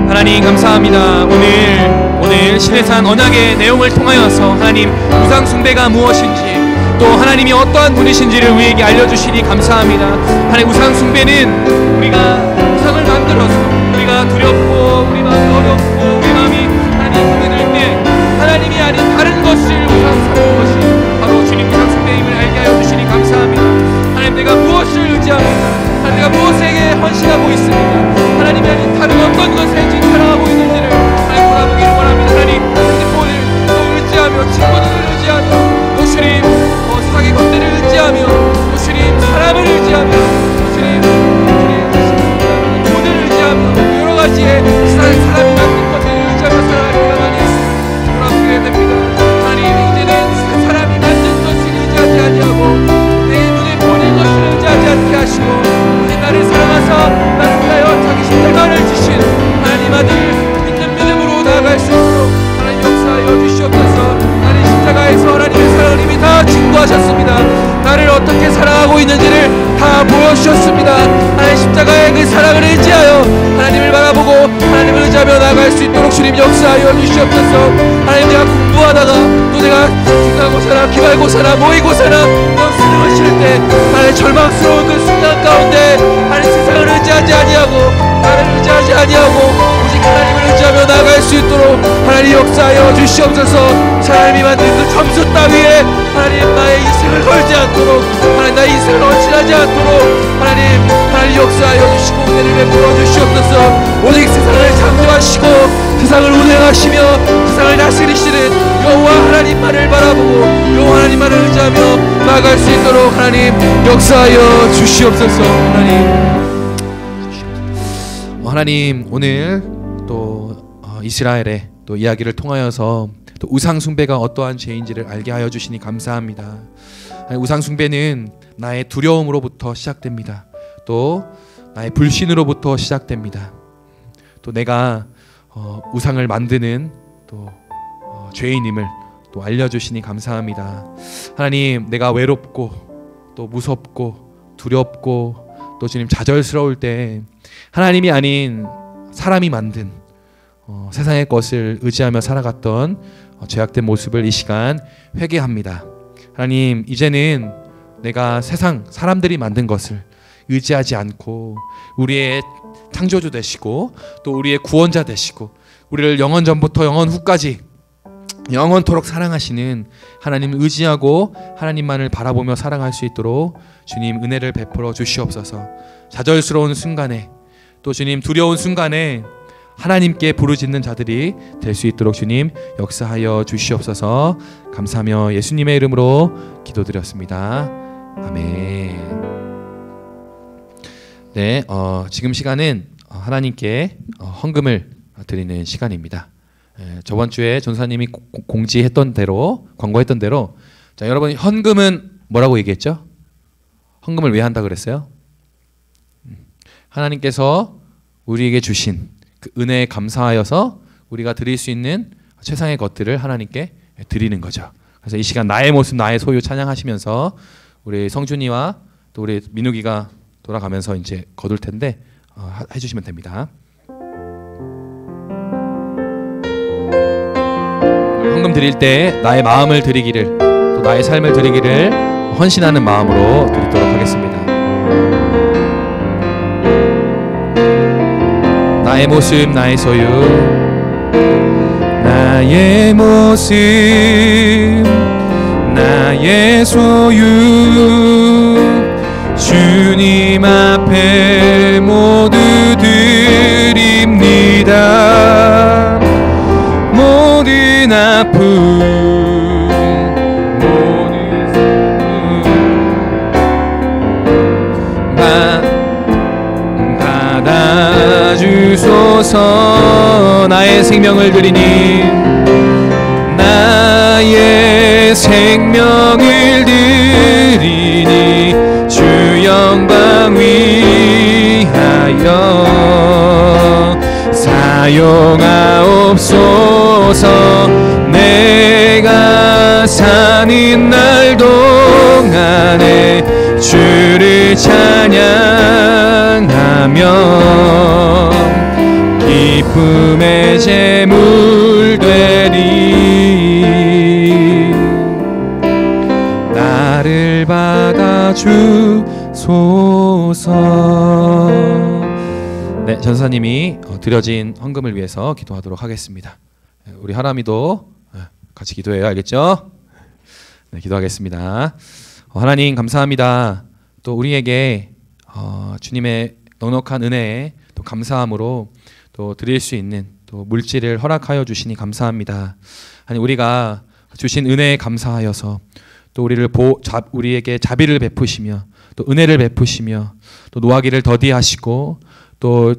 하나님 감사합니다. 오늘 신해산 언약의 내용을 통하여서 하나님 우상 숭배가 무엇인지 또 하나님이 어떠한 분이신지를 우리에게 알려주시니 감사합니다. 하나님 우상 숭배는 우리가 우상을 만들어서 우리가 두렵고 우리 마음이 어렵고 우리 마음이 하나님 힘들 때 하나님이 아닌 다른 것을 우상 삼는 것이 바로 주님 우상 숭배임을 알게 하여 주시니 감사합니다. 하나님 내가 무엇을 의지합니까? 하나님 내가 무엇에게 헌신하고 있습니까? 하나님이 아닌 다른 어떤 것에 사랑하고 있는지를 하나님 돌아보기를 원합니다. 하나님 핸드폰을 또 의지하며 친구들을 의지하며 또 주님 세상의 것들을 의지하며 또 주님 사람을 의지하며 또 주님 돈을 의지하며 여러 가지의 세상의 사람이 만든 것들을 의지하며 살아갈 때가 많이 돌아보게 됩니다. 하나님 이제는 사람이 만든 것을 의지하지 아니하고 내 눈에 보는 것을 의지하지 않게 하시고 나를 사랑하사 나를 위하여 자기 십자가를 지신 하나님 아들 믿는 믿음으로 나아갈 수 있도록 하나님 역사하여 주시옵소서. 나는 십자가에서 하나님의 사랑을 이미 다 증거하셨습니다. 나를 어떻게 사랑하고 있는지를 다 보여주셨습니다. 하나님 십자가의 그 사랑을 의지하여 하나님을 바라보고 하나님을 의지하며 나아갈 수 있도록 주님 역사하여 주시옵소서. 하나님 내가 공부하다가 또 내가 중간고사나 기말고사나 모의고사나 수능을 칠 때 하나님 절망스러운 그 순간 가운데 하나님 세상을 의지하지 아니하고 나를 의지하지 아니하고 오직 하나님을 의지하며 나아갈 수 있도록 하나님 역사하여 주시옵소서. 사람이 만든 그 점수 따위에 하나님 나의 인생을 걸지 않도록 하나님 나의 인생을 헌신하지 않도록 하나님 역사하여 주시고 은혜를 베풀어 주시옵소서. 오직 세상을 창조하시고 세상을 운행하시며 세상을 다스리시는 여호와 하나님만을 바라보고 여호와 하나님만을 의지하며 나아갈 수 있도록 하나님 역사하여 주시옵소서. 하나님 오늘 또 이스라엘의 또 이야기를 통하여서 또 우상 숭배가 어떠한 죄인지를 알게 하여 주시니 감사합니다. 우상 숭배는 나의 두려움으로부터 시작됩니다. 또 나의 불신으로부터 시작됩니다. 또 내가 우상을 만드는 또 죄인임을 또 알려주시니 감사합니다. 하나님 내가 외롭고 또 무섭고 두렵고 또 주님 좌절스러울 때 하나님이 아닌 사람이 만든 세상의 것을 의지하며 살아갔던 죄악된 모습을 이 시간 회개합니다. 하나님 이제는 내가 세상 사람들이 만든 것을 의지하지 않고 우리의 창조주 되시고 또 우리의 구원자 되시고 우리를 영원 전부터 영원 후까지 영원토록 사랑하시는 하나님을 의지하고 하나님만을 바라보며 살아갈 수 있도록 주님 은혜를 베풀어 주시옵소서. 좌절스러운 순간에 또 주님 두려운 순간에 하나님께 부르짖는 자들이 될 수 있도록 주님 역사하여 주시옵소서. 감사하며 예수님의 이름으로 기도드렸습니다. 아멘. 네, 지금 시간은 하나님께 헌금을 드리는 시간입니다. 저번 주에 전사님이 공지했던 대로 광고했던 대로 자 여러분 헌금은 뭐라고 얘기했죠? 헌금을 왜 한다 그랬어요? 하나님께서 우리에게 주신 그 은혜에 감사하여서 우리가 드릴 수 있는 최상의 것들을 하나님께 드리는 거죠. 그래서 이 시간 나의 모습 나의 소유 찬양하시면서 우리 성준이와 또 우리 민욱이가 돌아가면서 이제 거둘 텐데 해주시면 됩니다. 헌금 드릴 때 나의 마음을 드리기를 또 나의 삶을 드리기를 헌신하는 마음으로 드리도록 하겠습니다. 나의 모습 나의 소유 나의 모습 나의 소유 주님 앞에 모두 드립니다. 모든 아픔 모든 슬픔 받아주소서. 나의 생명을 드리니 나의 생명을 드리니 주 영광 위하여 사용하옵소서. 내가 사는 날 동안에 주를 찬양하며 기쁨의 제물 되리. 나를 받아주소서. 네, 전사님이 드려진 헌금을 위해서 기도하도록 하겠습니다. 우리 하람이도 같이 기도해요. 알겠죠? 네, 기도하겠습니다. 하나님 감사합니다. 또 우리에게 주님의 넉넉한 은혜에 또 감사함으로 또 드릴 수 있는 또 물질을 허락하여 주시니 감사합니다. 아니 우리가 주신 은혜에 감사하여서 또 우리에게 자비를 베푸시며 또 은혜를 베푸시며 또 노하기를 더디하시고 또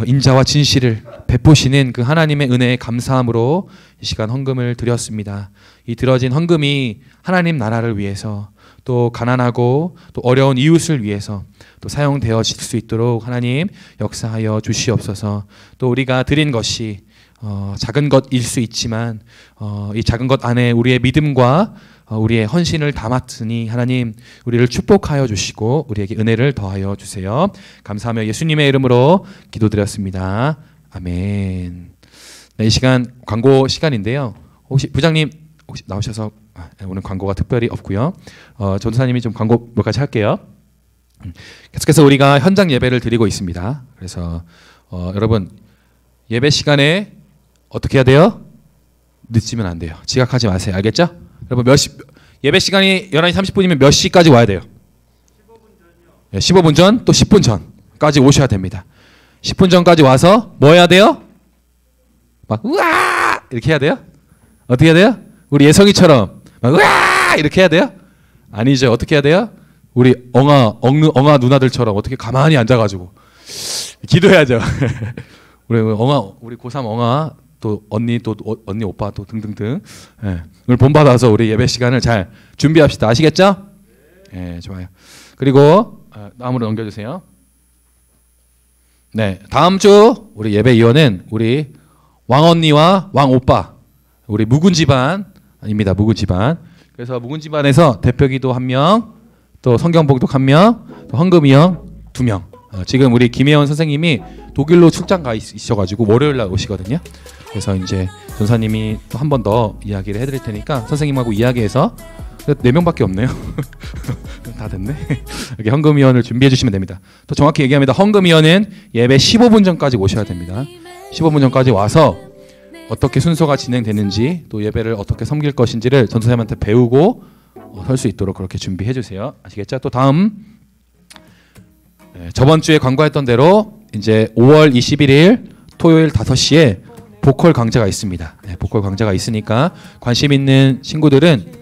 인자와 진실을 베푸시는 그 하나님의 은혜에 감사함으로 이 시간 헌금을 드렸습니다. 이 들어진 헌금이 하나님 나라를 위해서 또 가난하고 또 어려운 이웃을 위해서 또 사용되어질 수 있도록 하나님 역사하여 주시옵소서. 또 우리가 드린 것이 작은 것일 수 있지만 이 작은 것 안에 우리의 믿음과 우리의 헌신을 담았으니 하나님 우리를 축복하여 주시고 우리에게 은혜를 더하여 주세요. 감사하며 예수님의 이름으로 기도드렸습니다. 아멘. 네, 이 시간 광고 시간인데요. 혹시 부장님 혹시 나오셔서 오늘 광고가 특별히 없고요. 전도사님이 좀 광고 몇 가지 할게요. 계속해서 우리가 현장 예배를 드리고 있습니다. 그래서 여러분 예배 시간에 어떻게 해야 돼요? 늦으면 안 돼요. 지각하지 마세요. 알겠죠? 여러분 예배 시간이 11시 30분이면 몇 시까지 와야 돼요? 15분 전이요. 15분 전 또 10분 전까지 오셔야 됩니다. 10분 전까지 와서 뭐 해야 돼요? 막 우와 이렇게 해야 돼요? 어떻게 해야 돼요? 우리 예성이처럼 막 우와 이렇게 해야 돼요? 아니죠. 어떻게 해야 돼요? 우리 엉아 누나들처럼 어떻게 가만히 앉아가지고 기도해야죠. 우리 고3 엉아 또 언니 오빠 또 등등등. 예. 오늘 본받아서 우리 예배 시간을 잘 준비합시다. 아시겠죠? 예, 좋아요. 그리고 다음으로 넘겨주세요. 네, 다음 주 우리 예배 이원은 우리 왕 언니와 왕 오빠, 우리 묵은 집안입니다. 묵은 집안. 그래서 묵은 집안에서 대표기도 1명, 또 성경 봉독 1명, 또 헌금이 형 2명. 지금 우리 김혜원 선생님이 독일로 출장 가 있으셔가지고 월요일 날 오시거든요. 그래서 이제 전사님이 또 한 번 더 이야기를 해드릴 테니까 선생님하고 이야기해서 4명밖에 없네요. 다 됐네. 이렇게 헌금위원을 준비해 주시면 됩니다. 또 정확히 얘기합니다. 헌금위원은 예배 15분 전까지 오셔야 됩니다. 15분 전까지 와서 어떻게 순서가 진행되는지 또 예배를 어떻게 섬길 것인지를 전도사님한테 배우고 설 수 있도록 그렇게 준비해 주세요. 아시겠죠? 또 다음 저번 주에 광고했던 대로 이제 5월 21일 토요일 5시에 보컬 강좌가 있습니다. 네, 보컬 강좌가 있으니까 관심 있는 친구들은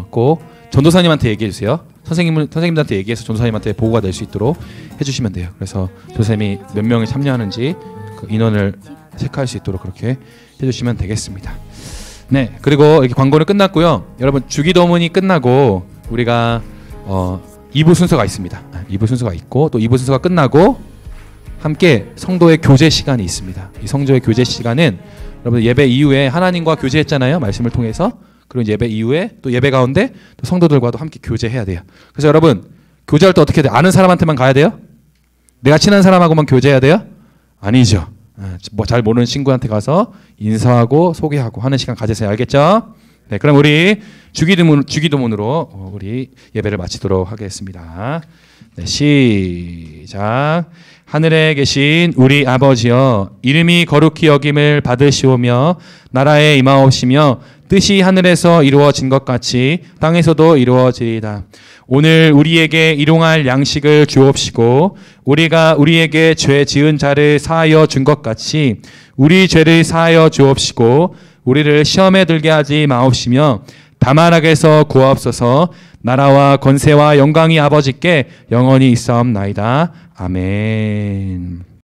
꼭 전도사님한테 얘기해 주세요. 선생님들한테 얘기해서 전도사님한테 보고가 될 수 있도록 해주시면 돼요. 그래서 전도사님이 몇 명이 참여하는지 그 인원을 체크할 수 있도록 그렇게 해주시면 되겠습니다. 네, 그리고 이렇게 광고는 끝났고요. 여러분 주기도문이 끝나고 우리가 2부 순서가 있습니다. 2부 순서가 있고 또 2부 순서가 끝나고 함께 성도의 교제 시간이 있습니다. 이 성도의 교제 시간은 여러분 예배 이후에 하나님과 교제했잖아요. 말씀을 통해서. 그리고 예배 이후에 또 예배 가운데 또 성도들과도 함께 교제해야 돼요. 그래서 여러분 교제할 때 어떻게 해야 돼요? 아는 사람한테만 가야 돼요? 내가 친한 사람하고만 교제해야 돼요? 아니죠. 뭐 잘 모르는 친구한테 가서 인사하고 소개하고 하는 시간 가지세요. 알겠죠? 네, 그럼 우리 주기도문으로 우리 예배를 마치도록 하겠습니다. 네, 시작. 하늘에 계신 우리 아버지여, 이름이 거룩히 여김을 받으시오며 나라에 임하옵시며 뜻이 하늘에서 이루어진 것 같이 땅에서도 이루어지리이다. 오늘 우리에게 일용할 양식을 주옵시고 우리가 우리에게 죄 지은 자를 사하여 준 것 같이 우리 죄를 사하여 주옵시고 우리를 시험에 들게 하지 마옵시며 다만 악에서 구하옵소서. 나라와 권세와 영광이 아버지께 영원히 있사옵나이다. 아멘.